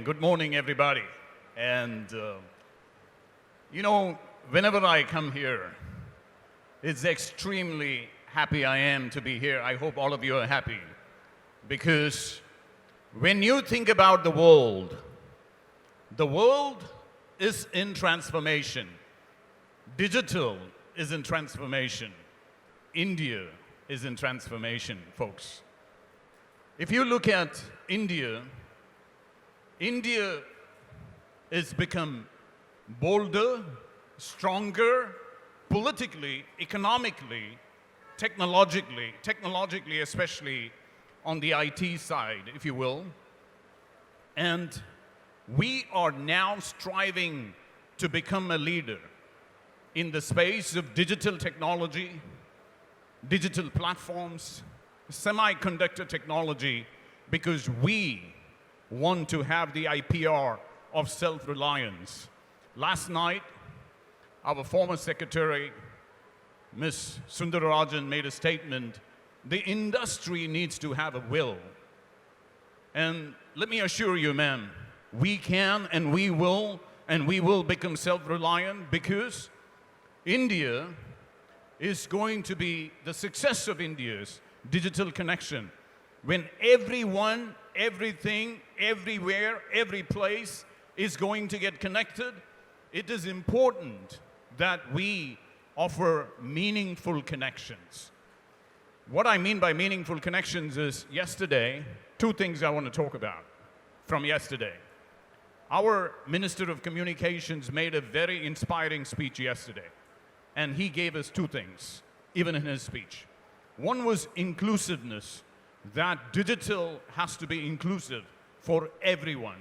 Good morning, everybody. And, whenever I come here, it's extremely happy I am to be here. I hope all of you are happy. Because when you think about the world is in transformation. Digital is in transformation. India is in transformation, folks. If you look at India has become bolder, stronger, politically, economically, technologically, especially on the IT side, if you will. And we are now striving to become a leader in the space of digital technology, digital platforms, semiconductor technology, because we want to have the IPR of self-reliance. Last night, our former secretary, Ms. Sundararajan, made a statement. The industry needs to have a will. And let me assure you, ma'am, we can and we will become self-reliant because India is going to be the success of India's digital connection. When everyone, everything, everywhere, every place is going to get connected, it is important that we offer meaningful connections. What I mean by meaningful connections is yesterday, two things I want to talk about from yesterday. Our Minister of Communications made a very inspiring speech yesterday, and he gave us two things, even in his speech. One was inclusiveness, that digital has to be inclusive for everyone.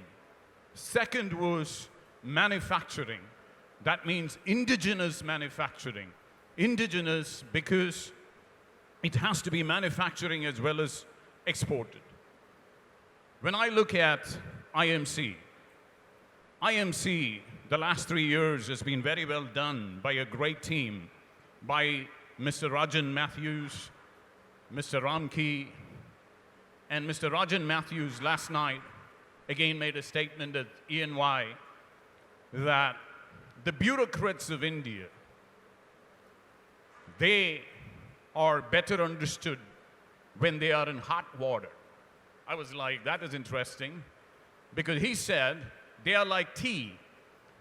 Second was manufacturing. That means indigenous manufacturing. Indigenous because it has to be manufacturing as well as exported. When I look at IMC, the last 3 years has been very well done by a great team, by Mr. Rajan Matthews, Mr. Ramki, and Mr. Rajan Matthews last night again made a statement at ENY that the bureaucrats of India, they are better understood when they are in hot water. I was like, that is interesting, because he said they are like tea,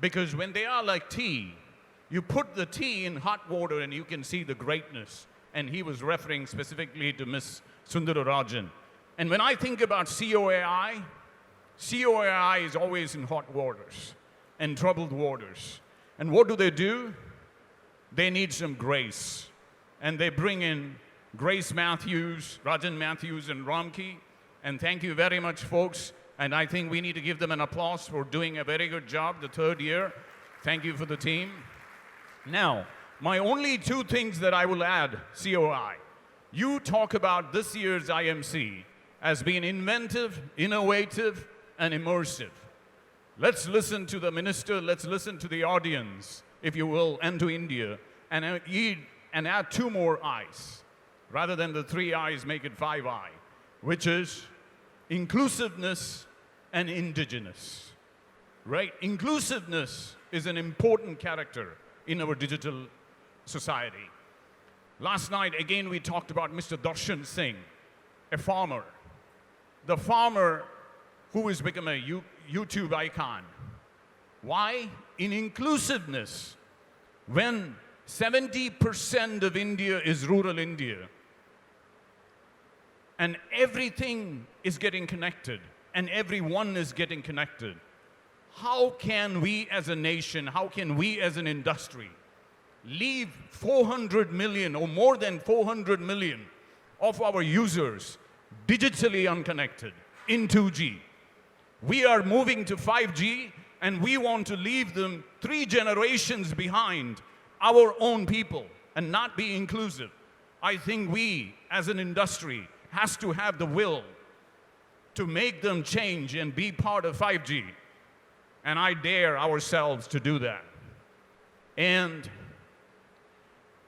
because when they are like tea, you put the tea in hot water and you can see the greatness. And he was referring specifically to Ms. Sundararajan. And when I think about COAI is always in hot waters and troubled waters. And what do? They need some grace. And they bring in Grace Matthews, Rajan Matthews, and Ramki. And thank you very much, folks. And I think we need to give them an applause for doing a very good job the third year. Thank you for the team. Now, my only two things that I will add, COI. You talk about this year's IMC as being inventive, innovative, and immersive. Let's listen to the minister, let's listen to the audience, if you will, and to India, and add two more I's. Rather than the 3 I's, make it 5 I, which is inclusiveness and indigenous. Right? Inclusiveness is an important character in our digital society. Last night, again, we talked about Mr. Darshan Singh, a farmer. The farmer who has become a YouTube icon. Why? In inclusiveness. When 70% of India is rural India, and everything is getting connected, and everyone is getting connected, how can we as a nation, how can we as an industry leave 400 million or more than 400 million of our users digitally unconnected in 2G? We are moving to 5G and we want to leave them 3 generations behind, our own people, and not be inclusive. I think we as an industry has to have the will to make them change and be part of 5G. And I dare ourselves to do that. And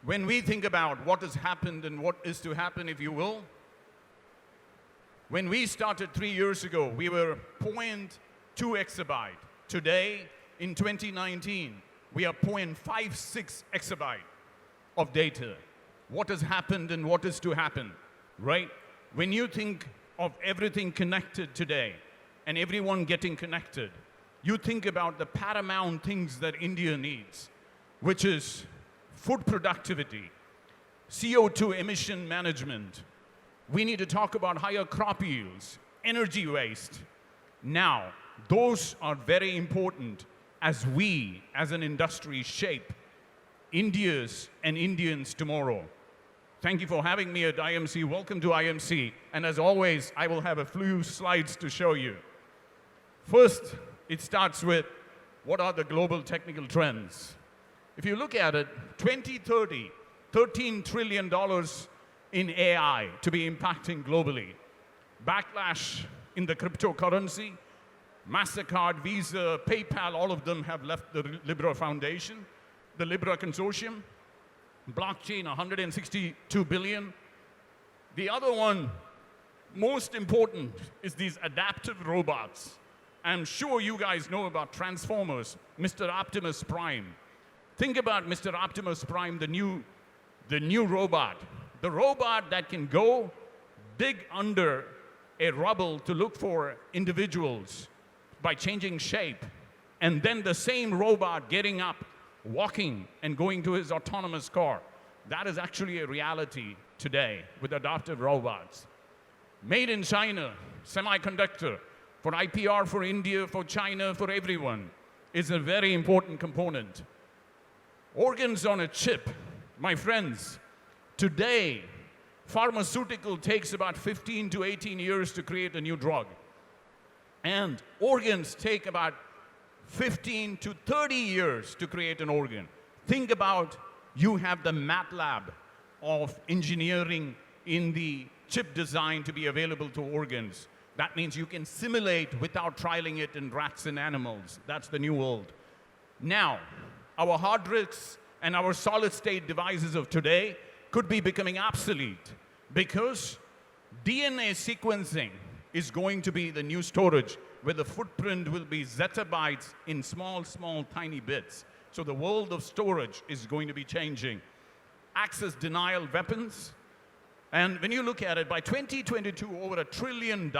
when we think about what has happened and what is to happen, if you will, when we started 3 years ago, we were 2 exabyte. Today, in 2019, we are 0.56 exabyte of data. What has happened and what is to happen, right? When you think of everything connected today and everyone getting connected, you think about the paramount things that India needs, which is food productivity, CO2 emission management. We need to talk about higher crop yields, energy waste. Now, those are very important as we, as an industry, shape India's and Indians' tomorrow. Thank you for having me at IMC. Welcome to IMC. And as always, I will have a few slides to show you. First, it starts with what are the global technical trends. If you look at it, 2030, $13 trillion in AI to be impacting globally. Backlash in the cryptocurrency, MasterCard, Visa, PayPal, all of them have left the Libra Foundation, the Libra Consortium. Blockchain, 162 billion. The other one, most important, is these adaptive robots. I'm sure you guys know about Transformers, Mr. Optimus Prime. Think about Mr. Optimus Prime, the new robot. The robot that can go dig under a rubble to look for individuals by changing shape. And then the same robot getting up, walking, and going to his autonomous car. That is actually a reality today with adaptive robots. Made in China, semiconductor, for IPR, for India, for China, for everyone, is a very important component. Organs on a chip. My friends, today, pharmaceutical takes about 15 to 18 years to create a new drug. And organs take about 15 to 30 years to create an organ. Think about you have the math lab of engineering in the chip design to be available to organs. That means you can simulate without trialing it in rats and animals. That's the new world. Now, our hard disks and our solid state devices of today could be becoming obsolete because DNA sequencing is going to be the new storage where the footprint will be zettabytes in small, tiny bits. So the world of storage is going to be changing. Access denial weapons. And when you look at it, by 2022, over $1 trillion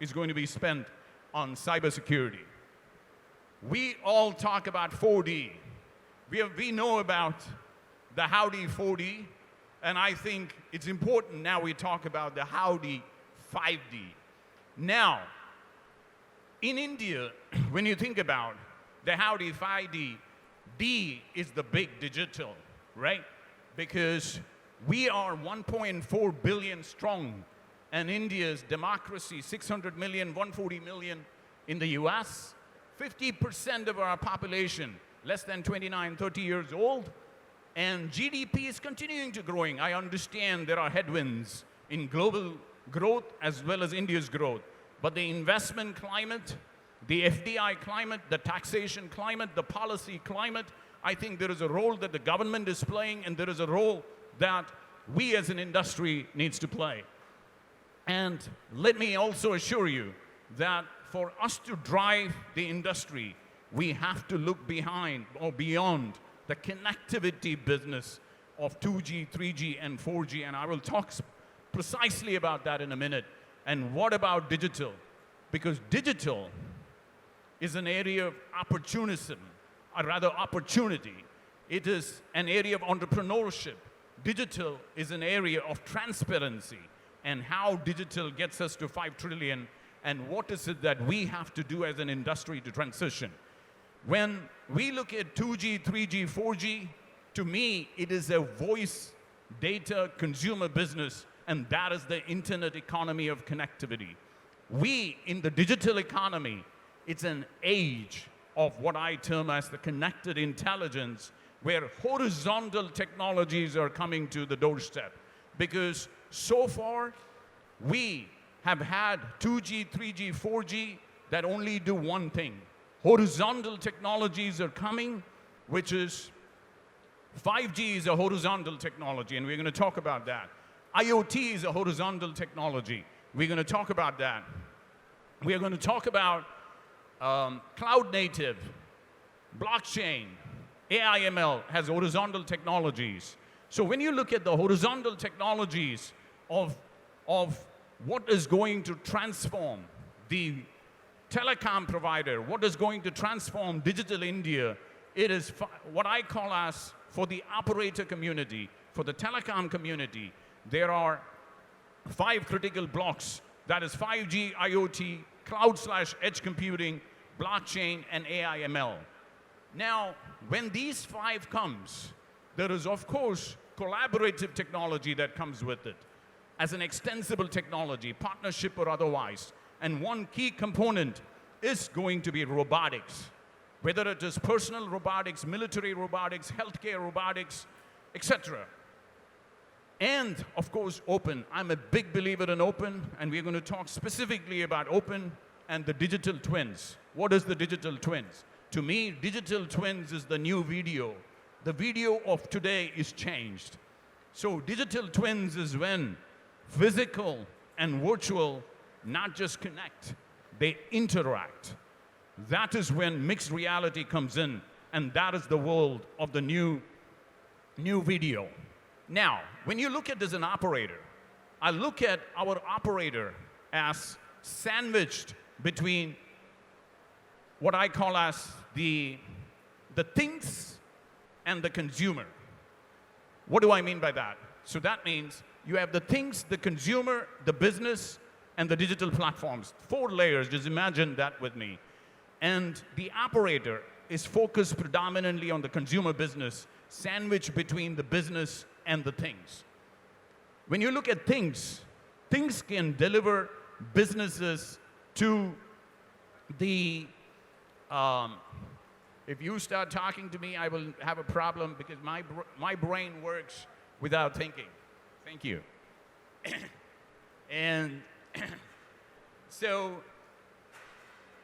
is going to be spent on cybersecurity. We all talk about 4D. We know about the howdy 4D, and I think it's important now we talk about the howdy 5D. Now, in India, when you think about the howdy 5D, D is the big digital, right? Because we are 1.4 billion strong, and India's democracy, 600 million, 140 million in the US, 50% of our population, less than 29, 30 years old, and GDP is continuing to growing. I understand there are headwinds in global growth as well as India's growth, but the investment climate, the FDI climate, the taxation climate, the policy climate, I think there is a role that the government is playing, and there is a role that we as an industry needs to play. And let me also assure you that for us to drive the industry, we have to look behind or beyond the connectivity business of 2G, 3G, and 4G, and I will talk precisely about that in a minute. And what about digital? Because digital is an area of opportunism, or rather opportunity. It is an area of entrepreneurship. Digital is an area of transparency, and how digital gets us to 5 trillion, and what is it that we have to do as an industry to transition. When we look at 2G, 3G, 4G, to me, it is a voice data consumer business, and that is the internet economy of connectivity. We, in the digital economy, it's an age of what I term as the connected intelligence, where horizontal technologies are coming to the doorstep. Because so far, we have had 2G, 3G, 4G that only do one thing. Horizontal technologies are coming, which is 5G is a horizontal technology, and we're going to talk about that. IoT is a horizontal technology. We're going to talk about that. We are going to talk about cloud native, blockchain, AI ML has horizontal technologies. So when you look at the horizontal technologies of what is going to transform the telecom provider, what is going to transform digital India, it is what I call as, for the operator community, for the telecom community, there are 5 critical blocks. That is 5G, IoT, cloud/edge computing, blockchain, and AI ML. Now, when these 5 comes, there is, of course, collaborative technology that comes with it as an extensible technology, partnership or otherwise. And one key component is going to be robotics, whether it is personal robotics, military robotics, healthcare robotics, etc. And, of course, open. I'm a big believer in open, and we're going to talk specifically about open and the digital twins. What is the digital twins? To me, digital twins is the new video. The video of today is changed. So digital twins is when physical and virtual not just connect, they interact. That is when mixed reality comes in, and that is the world of the new video. Now, when you look at this as an operator, I look at our operator as sandwiched between what I call as the things and the consumer. What do I mean by that? So that means you have the things, the consumer, the business, and the digital platforms. 4 layers, just imagine that with me. And the operator is focused predominantly on the consumer business, sandwiched between the business and the things. When you look at things, things can deliver businesses to the, if you start talking to me, I will have a problem because my brain works without thinking. Thank you. And so,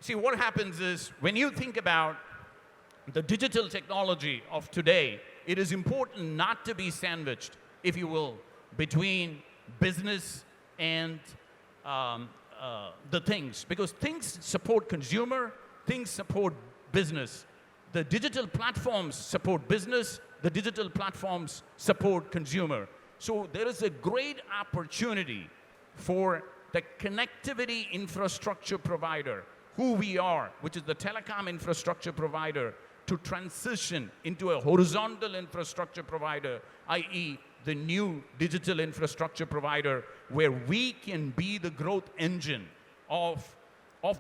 see, what happens is when you think about the digital technology of today, it is important not to be sandwiched, if you will, between business and the things. Because things support consumer, things support business. The digital platforms support business, the digital platforms support consumer. So there is a great opportunity for the connectivity infrastructure provider, who we are, which is the telecom infrastructure provider, to transition into a horizontal infrastructure provider, i.e. the new digital infrastructure provider, where we can be the growth engine of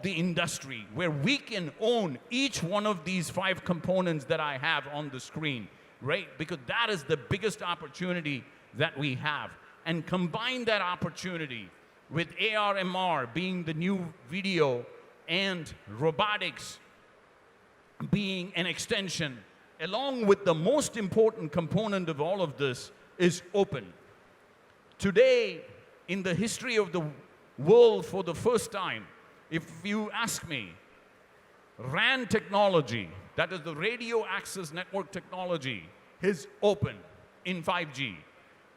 the industry, where we can own each one of these 5 components that I have on the screen, right? Because that is the biggest opportunity that we have. And combine that opportunity with AR, MR being the new video and robotics being an extension, along with the most important component of all of this is open. Today, in the history of the world for the first time, if you ask me, RAN technology, that is the radio access network technology, is open in 5G.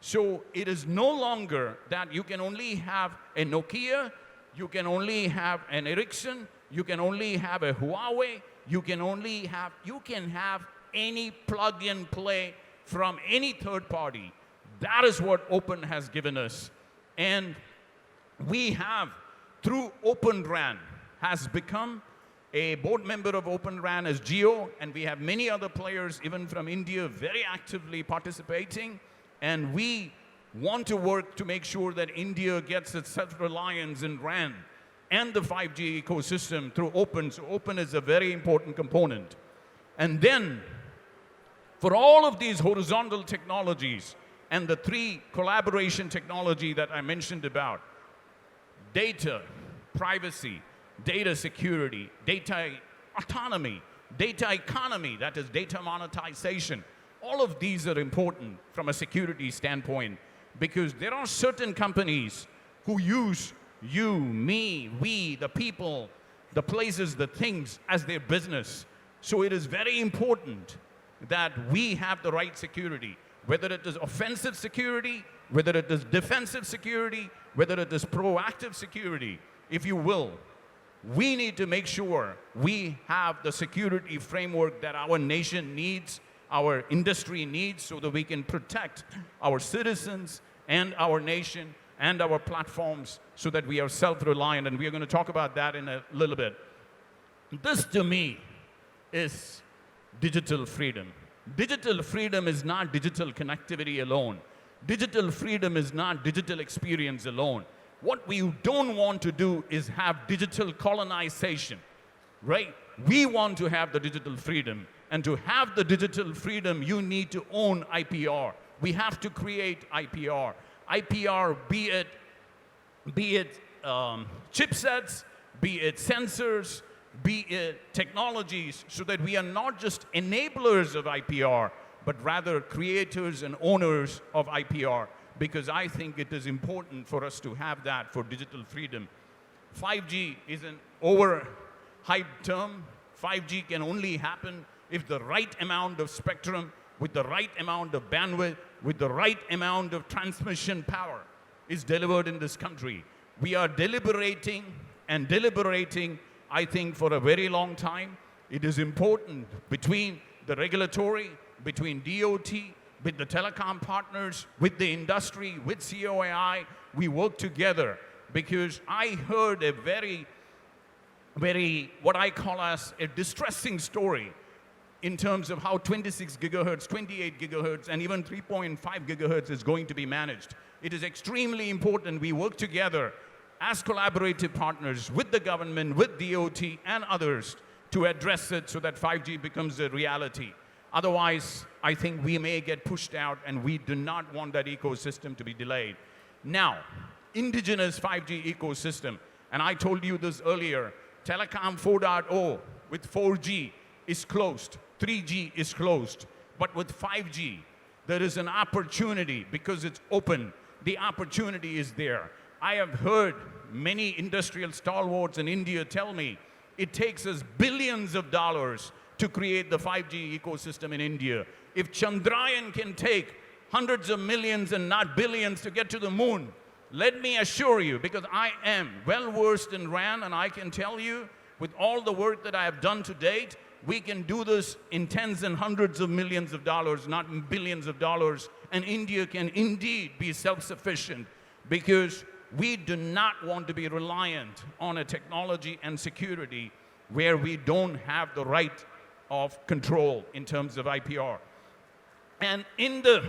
So it is no longer that you can only have a Nokia, you can only have an Ericsson, you can only have a Huawei, you can have any plug and play from any third party. That is what open has given us. And we have, through Open RAN, has become a board member of Open RAN as Jio, and we have many other players, even from India, very actively participating. And we want to work to make sure that India gets its self-reliance in RAN and the 5G ecosystem through open. So open is a very important component. And then, for all of these horizontal technologies and the 3 collaboration technology that I mentioned about, data, privacy, data security, data autonomy, data economy, that is data monetization, all of these are important from a security standpoint, because there are certain companies who use you, me, we, the people, the places, the things as their business. So it is very important that we have the right security, whether it is offensive security, whether it is defensive security, whether it is proactive security, if you will. we need to make sure we have the security framework that our nation needs, our industry needs, so that we can protect our citizens and our nation and our platforms so that we are self-reliant. And we are going to talk about that in a little bit. This, to me, is digital freedom. Digital freedom is not digital connectivity alone. Digital freedom is not digital experience alone. What we don't want to do is have digital colonization, right? We want to have the digital freedom. And to have the digital freedom, you need to own IPR. We have to create IPR. IPR, be it chipsets, be it sensors, be it technologies, so that we are not just enablers of IPR, but rather creators and owners of IPR, because I think it is important for us to have that for digital freedom. 5G is an overhyped term. 5G can only happen if the right amount of spectrum, with the right amount of bandwidth, with the right amount of transmission power is delivered in this country. We are deliberating and deliberating, I think, for a very long time. It is important between the regulatory, between DOT, with the telecom partners, with the industry, with COAI, we work together, because I heard a very, what I call as a distressing story in terms of how 26 gigahertz, 28 gigahertz, and even 3.5 gigahertz is going to be managed. It is extremely important we work together as collaborative partners with the government, with DOT, and others to address it so that 5G becomes a reality. Otherwise, I think we may get pushed out, and we do not want that ecosystem to be delayed. Now, indigenous 5G ecosystem, and I told you this earlier, Telecom 4.0 with 4G is closed, 3G is closed, but with 5G, there is an opportunity because it's open. The opportunity is there. I have heard many industrial stalwarts in India tell me it takes us billions of dollars to create the 5G ecosystem in India. If Chandrayaan can take hundreds of millions and not billions to get to the moon, let me assure you, because I am well versed in RAN, and I can tell you, with all the work that I have done to date, we can do this in tens and hundreds of millions of dollars, not in billions of dollars, and India can indeed be self-sufficient, because we do not want to be reliant on a technology and security where we don't have the right of control in terms of IPR. And in the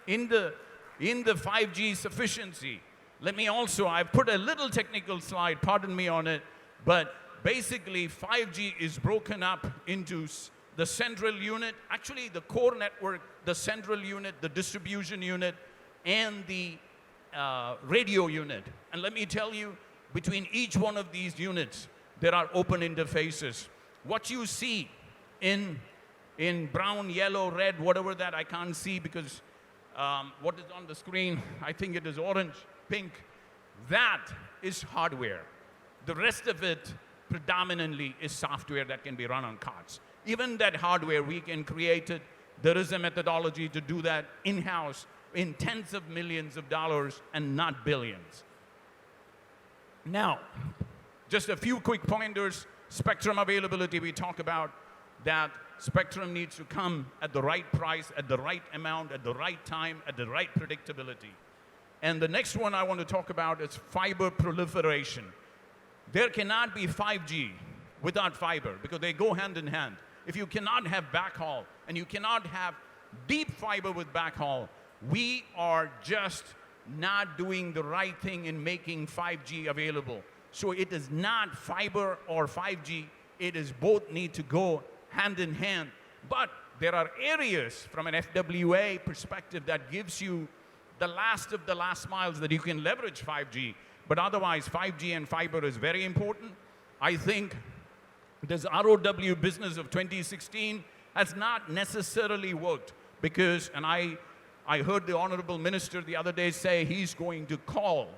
5G sufficiency, let me also, I've put a little technical slide, pardon me on it, but basically 5G is broken up into the central unit, actually the core network, the central unit, the distribution unit, and the radio unit. And let me tell you, between each one of these units, there are open interfaces. What you see in brown, yellow, red, whatever that I can't see because what is on the screen, I think it is orange, pink, that is hardware. The rest of it predominantly is software that can be run on cards. Even that hardware, we can create it. There is a methodology to do that in-house in tens of millions of dollars and not billions. Now, just a few quick pointers. Spectrum availability, we talk about that spectrum needs to come at the right price, at the right amount, at the right time, at the right predictability. And the next one I want to talk about is fiber proliferation. There cannot be 5G without fiber because they go hand in hand. If you cannot have backhaul and you cannot have deep fiber with backhaul, we are just not doing the right thing in making 5G available. So it is not fiber or 5G, it is both need to go hand in hand. But there are areas from an FWA perspective that gives you the last of the last miles that you can leverage 5G. But otherwise, 5G and fiber is very important. I think this ROW business of 2016 has not necessarily worked because, and I heard the Honorable Minister the other day say he's going to call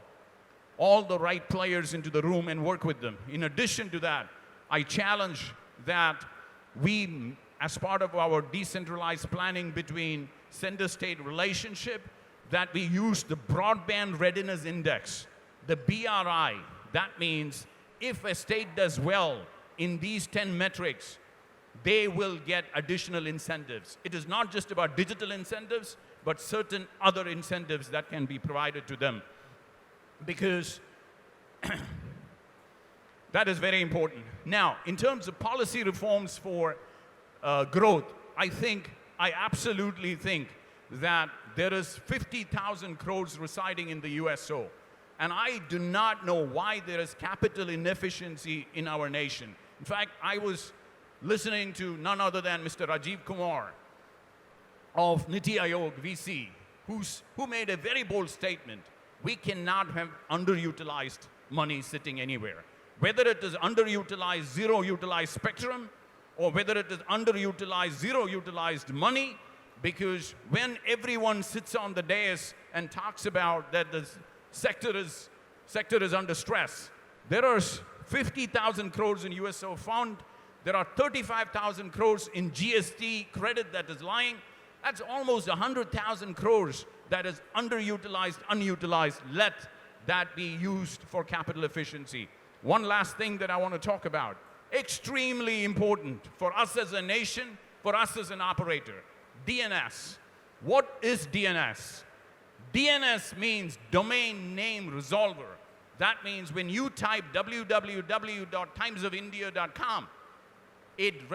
all the right players into the room and work with them. In addition to that, I challenge that we, as part of our decentralized planning between center-state relationship, that we use the Broadband Readiness Index, the BRI. That means if a state does well in these 10 metrics, they will get additional incentives. It is not just about digital incentives, but certain other incentives that can be provided to them. Because that is very important. Now, in terms of policy reforms for growth, I absolutely think that there is 50,000 crores residing in the USO. And I do not know why there is capital inefficiency in our nation. In fact, I was listening to none other than Mr. Rajiv Kumar of Niti Aayog VC, who made a very bold statement. We cannot have underutilized money sitting anywhere. Whether it is underutilized, zero-utilized spectrum, or whether it is underutilized, zero-utilized money, because when everyone sits on the dais and talks about that the sector is under stress, there are 50,000 crores in USO fund, there are 35,000 crores in GST credit that is lying. That's almost 100,000 crores that is underutilized, unutilized. Let that be used for capital efficiency. One last thing that I want to talk about, extremely important for us as a nation, for us as an operator, DNS. What is DNS? DNS means Domain Name Resolver. That means when you type www.timesofindia.com, it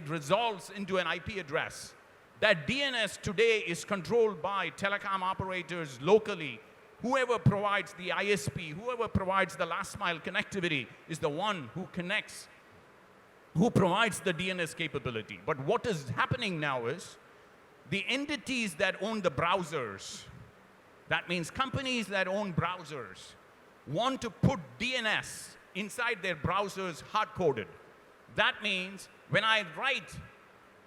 resolves into an IP address. That DNS today is controlled by telecom operators locally. Whoever provides the ISP, whoever provides the last mile connectivity is the one who connects, who provides the DNS capability. But what is happening now is the entities that own the browsers, that means companies that own browsers, want to put DNS inside their browsers hard-coded. That means when I write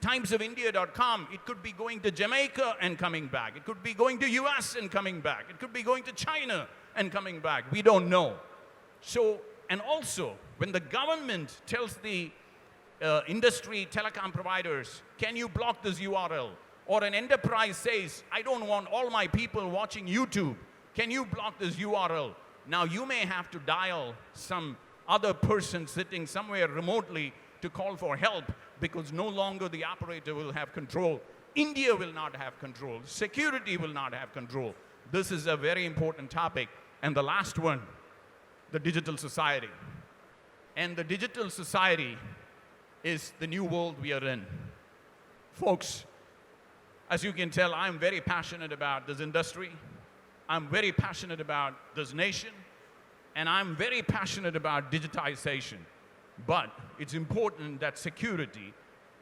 timesofindia.com, it could be going to Jamaica and coming back. It could be going to US and coming back. It could be going to China and coming back. We don't know. So, and also, when the government tells the industry telecom providers, can you block this URL? Or an enterprise says, I don't want all my people watching YouTube. Can you block this URL? Now, you may have to dial some other person sitting somewhere remotely to call for help, because no longer the operator will have control. India will not have control. Security will not have control. This is a very important topic. And the last one, the digital society. And the digital society is the new world we are in. Folks, as you can tell, I'm very passionate about this industry. I'm very passionate about this nation. And I'm very passionate about digitization. But it's important that security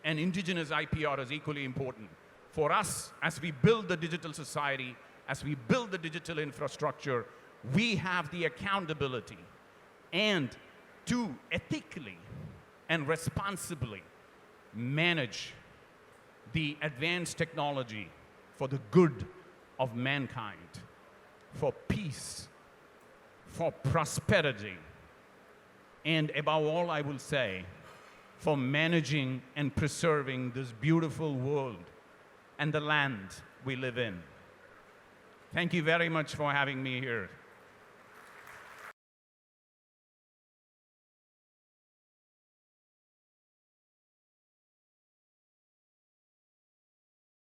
and indigenous IPR is equally important. For us, as we build the digital society, as we build the digital infrastructure, we have the accountability and to ethically and responsibly manage the advanced technology for the good of mankind, for peace, for prosperity, and above all, I will say, for managing and preserving this beautiful world and the land we live in. Thank you very much for having me here.